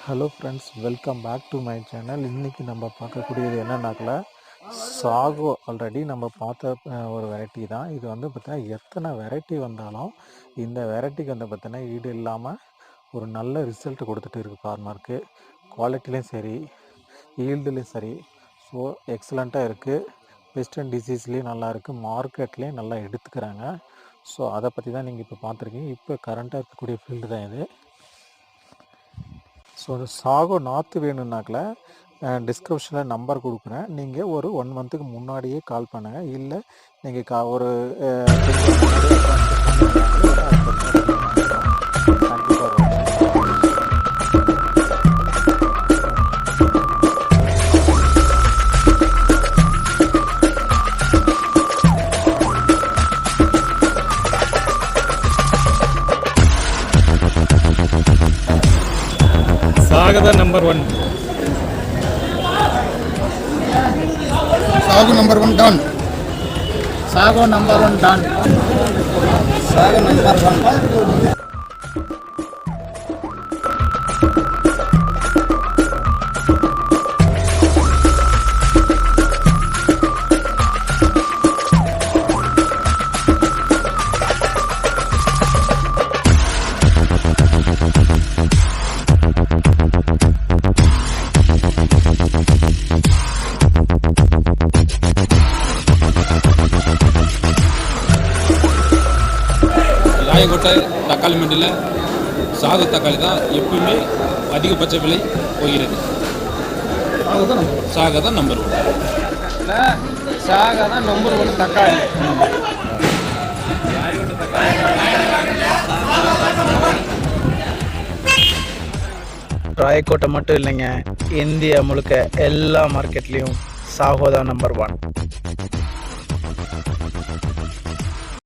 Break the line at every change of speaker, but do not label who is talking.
Hello friends, welcome back to my channel. இன்றைக்கி நம்ம பார்க்கக்கூடியது என்னன்னாக்கல சாகோ. ஆல்ரெடி நம்ம பார்த்த ஒரு வெரைட்டி தான் இது. பார்த்தீங்கன்னா எத்தனை வெரைட்டி வந்தாலும் இந்த வெரைட்டிக்கு பார்த்தீங்கன்னா ஈடு இல்லாமல் ஒரு நல்ல ரிசல்ட் கொடுத்துட்டு இருக்குது ஃபார்மருக்கு. குவாலிட்டிலையும் சரி, ஈல்டுலேயும் சரி, ஸோ எக்ஸலண்ட்டாக இருக்குது. பெஸ்ட் அண்ட் டிசீஸ்லேயும் நல்லா இருக்குது, மார்க்கெட்லேயும் நல்லா எடுத்துக்கிறாங்க. ஸோ அதை பற்றி தான் நீங்கள் இப்போ பார்த்துருக்கீங்க. இப்போ கரண்ட்டாக இருக்கக்கூடிய ஃபீல்டு தான் இது. ஸோ சாகோ நாற்று வேணும்னாக்கல டிஸ்கிரிப்ஷனில் நம்பர் கொடுக்குறேன். நீங்கள் ஒரு 1 மந்த்துக்கு முன்னாடியே கால் பண்ணுங்கள். இல்லை நீங்கள் ஒரு
Saga number 1.
Sago number 1 done.
Sago number 1 done.
Sago number 1.
Rayakottai தக்காளி மண்டியில் சாகு தக்காளி தான் எப்பவுமே அதிகபட்ச விலை போகிறது. சாகா தான் நம்பர் 1.
சாகா தான் நம்பர் 1 தக்காளி. ராயக்கோட்டை மட்டும் இல்லைங்க, இந்தியா முழுக்க எல்லா மார்க்கெட்லேயும் சாகோ தான் நம்பர் 1.